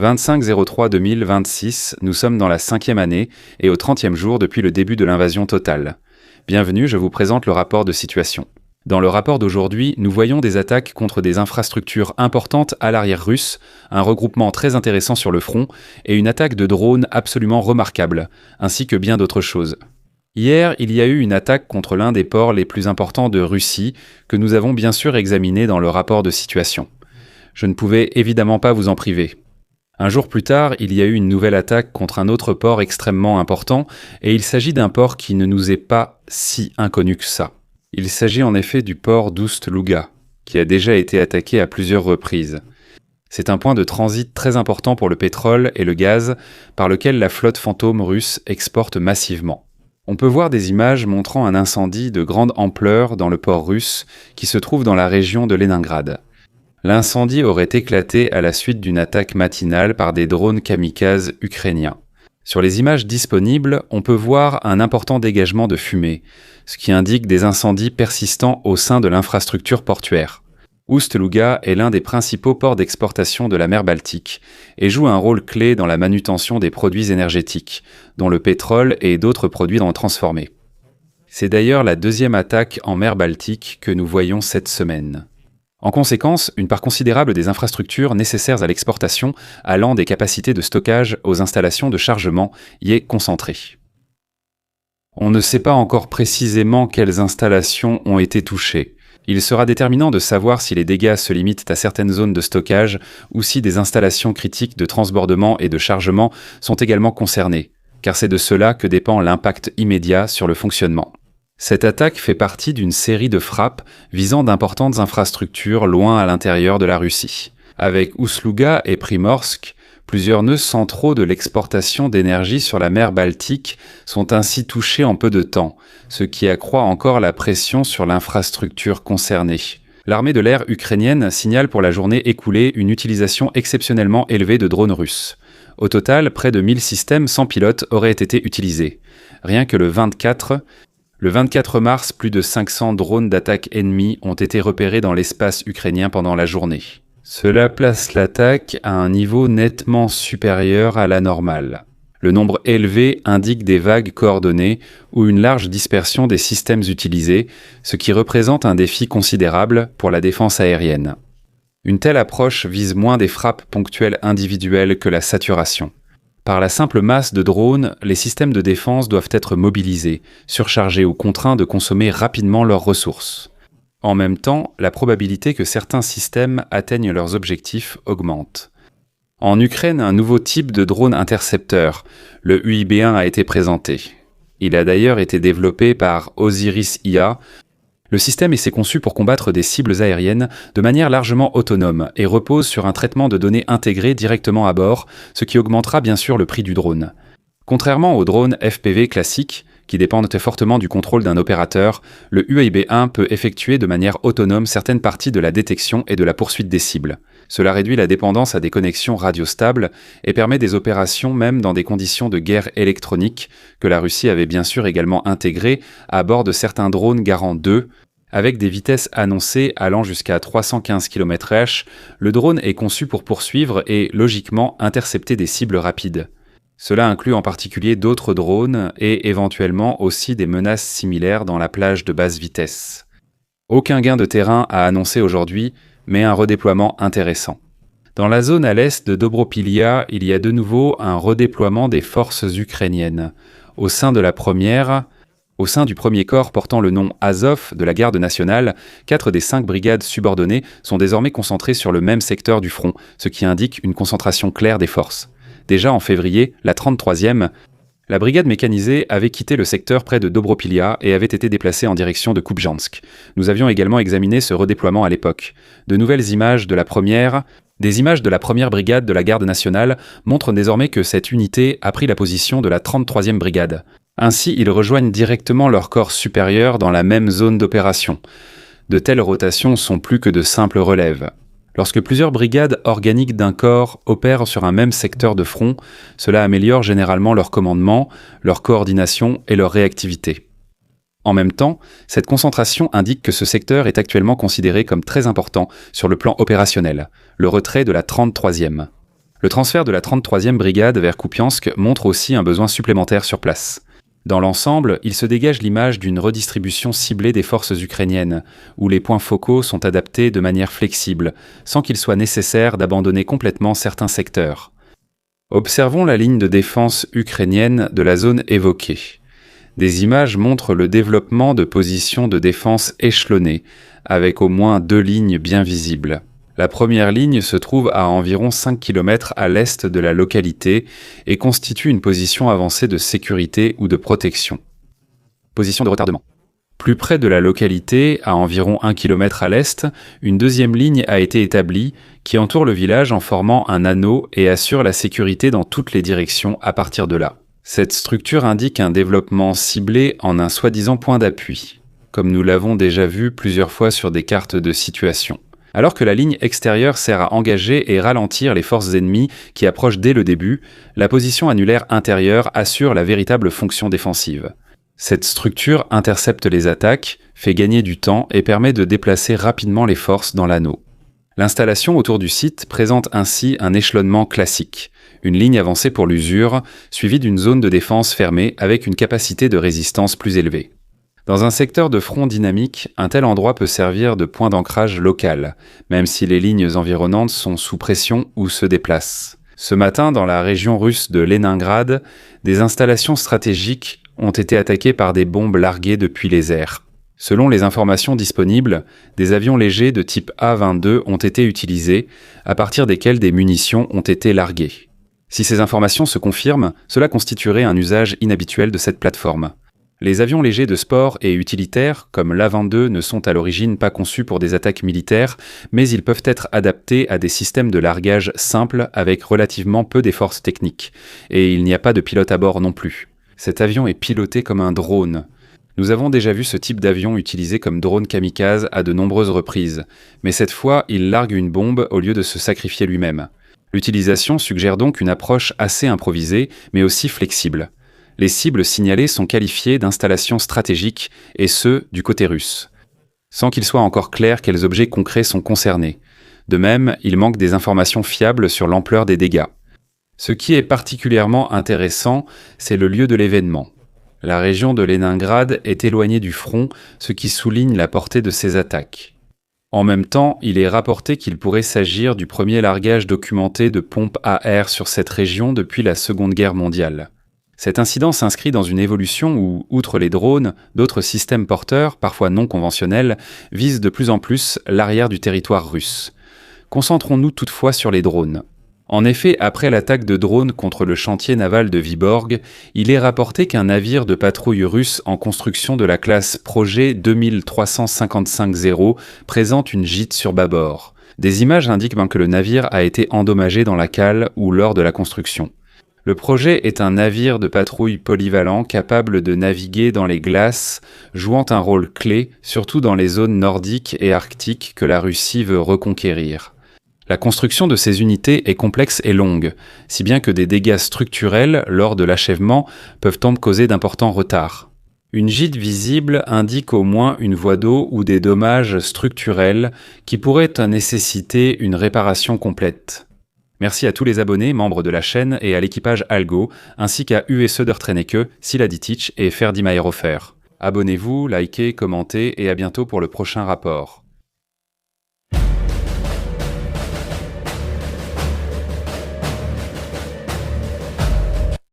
25/03/2026, nous sommes dans la 5e année et au 30e jour depuis le début de l'invasion totale. Bienvenue, je vous présente le rapport de situation. Dans le rapport d'aujourd'hui, nous voyons des attaques contre des infrastructures importantes à l'arrière russe, un regroupement très intéressant sur le front et une attaque de drones absolument remarquable, ainsi que bien d'autres choses. Hier, il y a eu une attaque contre l'un des ports les plus importants de Russie, que nous avons bien sûr examiné dans le rapport de situation. Je ne pouvais évidemment pas vous en priver. Un jour plus tard, il y a eu une nouvelle attaque contre un autre port extrêmement important, et il s'agit d'un port qui ne nous est pas si inconnu que ça. Il s'agit en effet du port d'Oust-Louga, qui a déjà été attaqué à plusieurs reprises. C'est un point de transit très important pour le pétrole et le gaz, par lequel la flotte fantôme russe exporte massivement. On peut voir des images montrant un incendie de grande ampleur dans le port russe, qui se trouve dans la région de Leningrad. L'incendie aurait éclaté à la suite d'une attaque matinale par des drones kamikazes ukrainiens. Sur les images disponibles, on peut voir un important dégagement de fumée, ce qui indique des incendies persistants au sein de l'infrastructure portuaire. Oust-Louga est l'un des principaux ports d'exportation de la mer Baltique et joue un rôle clé dans la manutention des produits énergétiques, dont le pétrole et d'autres produits transformés. C'est d'ailleurs la deuxième attaque en mer Baltique que nous voyons cette semaine. En conséquence, une part considérable des infrastructures nécessaires à l'exportation, allant des capacités de stockage aux installations de chargement, y est concentrée. On ne sait pas encore précisément quelles installations ont été touchées. Il sera déterminant de savoir si les dégâts se limitent à certaines zones de stockage ou si des installations critiques de transbordement et de chargement sont également concernées, car c'est de cela que dépend l'impact immédiat sur le fonctionnement. Cette attaque fait partie d'une série de frappes visant d'importantes infrastructures loin à l'intérieur de la Russie. Avec Oust-Louga et Primorsk, plusieurs nœuds centraux de l'exportation d'énergie sur la mer Baltique sont ainsi touchés en peu de temps, ce qui accroît encore la pression sur l'infrastructure concernée. L'armée de l'air ukrainienne signale pour la journée écoulée une utilisation exceptionnellement élevée de drones russes. Au total, près de 1000 systèmes sans pilote auraient été utilisés. Rien que le 24 mars, plus de 500 drones d'attaque ennemis ont été repérés dans l'espace ukrainien pendant la journée. Cela place l'attaque à un niveau nettement supérieur à la normale. Le nombre élevé indique des vagues coordonnées ou une large dispersion des systèmes utilisés, ce qui représente un défi considérable pour la défense aérienne. Une telle approche vise moins des frappes ponctuelles individuelles que la saturation. Par la simple masse de drones, les systèmes de défense doivent être mobilisés, surchargés ou contraints de consommer rapidement leurs ressources. En même temps, la probabilité que certains systèmes atteignent leurs objectifs augmente. En Ukraine, un nouveau type de drone intercepteur, le UIB-1, a été présenté. Il a d'ailleurs été développé par Osiris IA. Le système s'est conçu pour combattre des cibles aériennes de manière largement autonome et repose sur un traitement de données intégré directement à bord, ce qui augmentera bien sûr le prix du drone. Contrairement aux drones FPV classiques, qui dépendent fortement du contrôle d'un opérateur, le UIB-1 peut effectuer de manière autonome certaines parties de la détection et de la poursuite des cibles. Cela réduit la dépendance à des connexions radiostables et permet des opérations même dans des conditions de guerre électronique que la Russie avait bien sûr également intégrées à bord de certains drones Garand 2. Avec des vitesses annoncées allant jusqu'à 315 km/h, le drone est conçu pour poursuivre et, logiquement, intercepter des cibles rapides. Cela inclut en particulier d'autres drones et éventuellement aussi des menaces similaires dans la plage de basse vitesse. Aucun gain de terrain à annoncer aujourd'hui, mais un redéploiement intéressant. Dans la zone à l'est de Dobropilia, il y a de nouveau un redéploiement des forces ukrainiennes. Au sein du premier corps portant le nom Azov de la Garde nationale, 4 des 5 brigades subordonnées sont désormais concentrées sur le même secteur du front, ce qui indique une concentration claire des forces. Déjà en février, la 33e, la brigade mécanisée avait quitté le secteur près de Dobropilia et avait été déplacée en direction de Kupjansk. Nous avions également examiné ce redéploiement à l'époque. De nouvelles images de la première brigade de la Garde nationale montrent désormais que cette unité a pris la position de la 33e brigade. Ainsi, ils rejoignent directement leur corps supérieur dans la même zone d'opération. De telles rotations sont plus que de simples relèves. Lorsque plusieurs brigades organiques d'un corps opèrent sur un même secteur de front, cela améliore généralement leur commandement, leur coordination et leur réactivité. En même temps, cette concentration indique que ce secteur est actuellement considéré comme très important sur le plan opérationnel, le retrait de la 33e. Le transfert de la 33e brigade vers Kupiansk montre aussi un besoin supplémentaire sur place. Dans l'ensemble, il se dégage l'image d'une redistribution ciblée des forces ukrainiennes, où les points focaux sont adaptés de manière flexible, sans qu'il soit nécessaire d'abandonner complètement certains secteurs. Observons la ligne de défense ukrainienne de la zone évoquée. Des images montrent le développement de positions de défense échelonnées, avec au moins 2 lignes bien visibles. La première ligne se trouve à environ 5 km à l'est de la localité et constitue une position avancée de sécurité ou de protection. Position de retardement. Plus près de la localité, à environ 1 km à l'est, une deuxième ligne a été établie qui entoure le village en formant un anneau et assure la sécurité dans toutes les directions à partir de là. Cette structure indique un développement ciblé en un soi-disant point d'appui, comme nous l'avons déjà vu plusieurs fois sur des cartes de situation. Alors que la ligne extérieure sert à engager et ralentir les forces ennemies qui approchent dès le début, la position annulaire intérieure assure la véritable fonction défensive. Cette structure intercepte les attaques, fait gagner du temps et permet de déplacer rapidement les forces dans l'anneau. L'installation autour du site présente ainsi un échelonnement classique, une ligne avancée pour l'usure, suivie d'une zone de défense fermée avec une capacité de résistance plus élevée. Dans un secteur de front dynamique, un tel endroit peut servir de point d'ancrage local, même si les lignes environnantes sont sous pression ou se déplacent. Ce matin, dans la région russe de Leningrad, des installations stratégiques ont été attaquées par des bombes larguées depuis les airs. Selon les informations disponibles, des avions légers de type A-22 ont été utilisés, à partir desquels des munitions ont été larguées. Si ces informations se confirment, cela constituerait un usage inhabituel de cette plateforme. Les avions légers de sport et utilitaires, comme l'A-22, ne sont à l'origine pas conçus pour des attaques militaires, mais ils peuvent être adaptés à des systèmes de largage simples avec relativement peu d'efforts techniques. Et il n'y a pas de pilote à bord non plus. Cet avion est piloté comme un drone. Nous avons déjà vu ce type d'avion utilisé comme drone kamikaze à de nombreuses reprises, mais cette fois, il largue une bombe au lieu de se sacrifier lui-même. L'utilisation suggère donc une approche assez improvisée, mais aussi flexible. Les cibles signalées sont qualifiées d'installations stratégiques, et ce, du côté russe, sans qu'il soit encore clair quels objets concrets sont concernés. De même, il manque des informations fiables sur l'ampleur des dégâts. Ce qui est particulièrement intéressant, c'est le lieu de l'événement. La région de Leningrad est éloignée du front, ce qui souligne la portée de ces attaques. En même temps, il est rapporté qu'il pourrait s'agir du premier largage documenté de pompes à air sur cette région depuis la Seconde Guerre mondiale. Cet incident s'inscrit dans une évolution où, outre les drones, d'autres systèmes porteurs, parfois non conventionnels, visent de plus en plus l'arrière du territoire russe. Concentrons-nous toutefois sur les drones. En effet, après l'attaque de drones contre le chantier naval de Vyborg, il est rapporté qu'un navire de patrouille russe en construction de la classe Projet 2355-0 présente une gîte sur bâbord. Des images indiquent que le navire a été endommagé dans la cale ou lors de la construction. Le projet est un navire de patrouille polyvalent capable de naviguer dans les glaces, jouant un rôle clé, surtout dans les zones nordiques et arctiques que la Russie veut reconquérir. La construction de ces unités est complexe et longue, si bien que des dégâts structurels lors de l'achèvement peuvent en causer d'importants retards. Une gîte visible indique au moins une voie d'eau ou des dommages structurels qui pourraient nécessiter une réparation complète. Merci à tous les abonnés, membres de la chaîne et à l'équipage Algo, ainsi qu'à Uwe Södertrenecke, Sila Ditic et Ferdi Mayerhofer. Abonnez-vous, likez, commentez et à bientôt pour le prochain rapport.